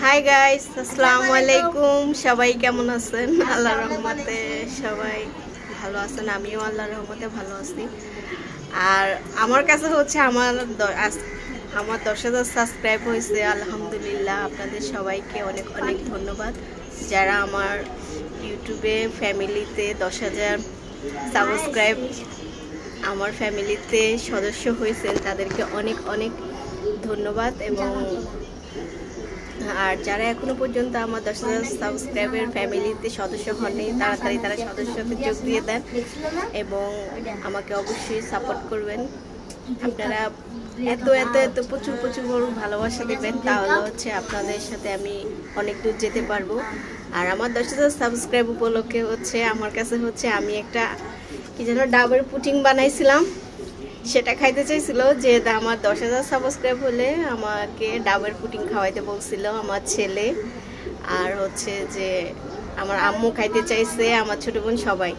Hi guys, আসসালামু আলাইকুম। সবাই কেমন আছেন? আল্লাহর রহমতে সবাই ভালো আছেন। আমিও আল্লাহর রহমতে ভালো আছি। আর আমার কাছে হচ্ছে আমার 10,000 সাবস্ক্রাইব হয়েছে, আলহামদুলিল্লাহ। আপনাদের সবাইকে অনেক অনেক ধন্যবাদ। যারা আমার ইউটিউবে ফ্যামিলিতে 10,000 সাবস্ক্রাইব আমার ফ্যামিলিতে সদস্য হয়েছেন, তাদেরকে অনেক অনেক ধন্যবাদ। এবং আর যারা এখনো পর্যন্ত আমার 10,000 সাবস্ক্রাইবের ফ্যামিলিতে সদস্য হননি, তাড়াতাড়ি তারা সদস্যতে যোগ দিয়ে দেন এবং আমাকে অবশ্যই সাপোর্ট করবেন। আপনারা এত এত এত প্রচুর প্রচুর ভালোবাসা দেবেন, তাহলে হচ্ছে আপনাদের সাথে আমি অনেক দূর যেতে পারবো। আর আমার 10,000 সাবস্ক্রাইব উপলক্ষে হচ্ছে আমার কাছে হচ্ছে আমি একটা কি যেন ডাবের পুডিং বানাইছিলাম, সেটা খাইতে চাইছিল। যে আমার 10,000 সাবস্ক্রাইব হলে আমাকে ডাবের পুডিং খাওয়াইতে বলছিল আমার ছেলে, আর হচ্ছে যে আমার আম্মু খাইতে চাইছে, আমার ছোট বোন সবাই।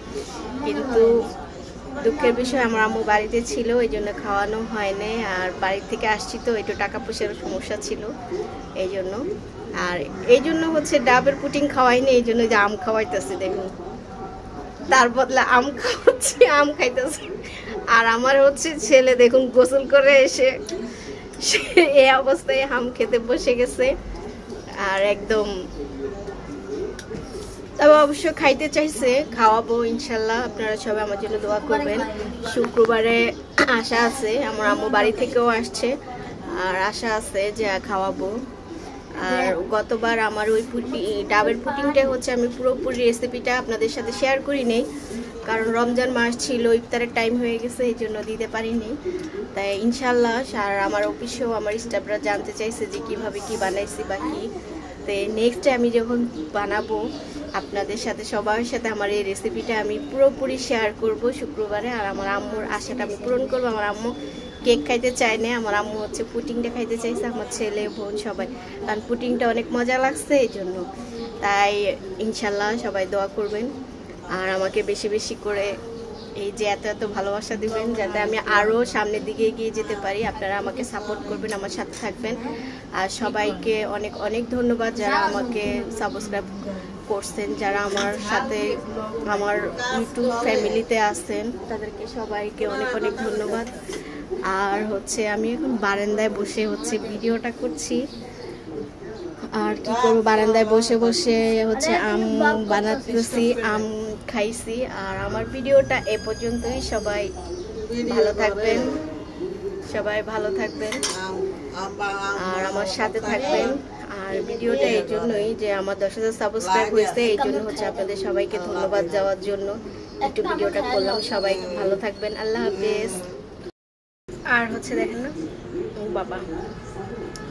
কিন্তু দুঃখের বিষয় আমার আম্মু বাড়িতে ছিল, এই জন্য খাওয়ানো হয়নি। আর বাড়ি থেকে আসছি তো একটু টাকা পয়সার সমস্যা ছিল এই জন্য। আর এই জন্য হচ্ছে ডাবের পুডিং খাওয়াইনি, এই জন্য যে আম খাওয়াইতেছি দেখুন, তার বদলে আম খাওয়াচ্ছি, আম খাইতেছি। আর আমার হচ্ছে ছেলে দেখুন গোসল করে এসে এই অবস্থায় আম খেতে বসে গেছে। আর একদম তবে অবশ্য খাইতে চাইছে, খাওয়াবো ইনশাল্লাহ। আপনারা সবাই আমার জন্য দোয়া করবেন। শুক্রবারে আশা আছে, আমার আম্মু বাড়ি থেকেও আসছে, আর আশা আছে যে খাওয়াবো। আর গতবার আমার ওই ডাবের পুডিংটা হচ্ছে আমি পুরোপুরি রেসিপিটা আপনাদের সাথে শেয়ার করি নেই, কারণ রমজান মাস ছিল, ইফতারের টাইম হয়ে গেছে, এই জন্য দিতে পারিনি। তাই ইনশাল্লাহ আর আমার অফিসেও আমার স্টাফরা জানতে চাইছে যে কিভাবে কি বানাইছি বা কি। তো নেক্সটে আমি যখন বানাবো আপনাদের সাথে সবার সাথে আমার এই রেসিপিটা আমি পুরোপুরি শেয়ার করব শুক্রবারে। আর আমার আম্মুর আশাটা আমি পূরণ করবো। আমার আম্মু কেক খাইতে চায় না, আমার আম্মু হচ্ছে পুডিংটা খাইতে চাইছে, আমার ছেলে বোন সবাই, কারণ পুডিংটা অনেক মজা লাগছে এই জন্য। তাই ইনশাল্লাহ সবাই দোয়া করবেন আর আমাকে বেশি বেশি করে এই যে এত এত ভালোবাসা দিবেন, যাতে আমি আরও সামনের দিকে এগিয়ে যেতে পারি। আপনারা আমাকে সাপোর্ট করবেন, আমার সাথে থাকবেন। আর সবাইকে অনেক অনেক ধন্যবাদ যারা আমাকে সাবস্ক্রাইব করছেন, যারা আমার সাথে আমার ইউটিউব ফ্যামিলিতে আছেন, তাদেরকে সবাইকে অনেক অনেক ধন্যবাদ। আর হচ্ছে আমি এখন বারান্দায় বসে হচ্ছে ভিডিওটা করছি। আর কি করবো, বারান্দায় বসে বসে হচ্ছে আম বানাতেছি, আম খাইছি। আর আমার ভিডিওটা এ পর্যন্তই। সবাই ভালো থাকবেন, সবাই ভালো থাকবেন আর আমার সাথে থাকবেন। আর ভিডিওটা এই জন্যই যে আমার 10,000 সাবস্ক্রাইব হয়েছে, এই জন্য হচ্ছে আপনাদের সবাইকে ধন্যবাদ দেওয়ার জন্য একটু ভিডিওটা করলাম। সবাই ভালো থাকবেন, আল্লাহ হাফেজ। আর হচ্ছে দেখেন না, ও বাবা,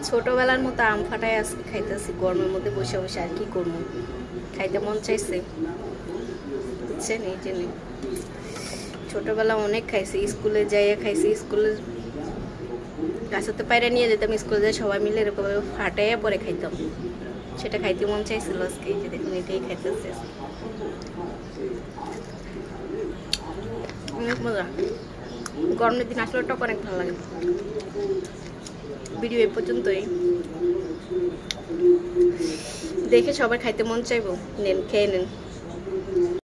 ছোটবেলার মতো আম ফাটাই আজকে খাইতেছি গরমের মধ্যে বসে বসে। আর কি করবো, খাইতে মন চাইছে, বুঝছেন? এই জন্যই ছোটবেলা অনেক খাইছি, স্কুলে যাইয়া খাইছি, স্কুলে গাছতে পায়রা নিয়ে যেতাম, স্কুলে যাই সবাই মিলে এরকম ফাটাইয়া পরে খাইতাম, সেটা খাইতে মন চাইছিল আজকে। এই যে দেখুন, এটাই খাইতেছে অনেক মজা। গরমের দিন আসলে টক অনেক ভালো লাগে। ভিডিও এ পর্যন্তই, দেখে সবার খাইতে মন চাইবো। নেন, খেয়ে নেন।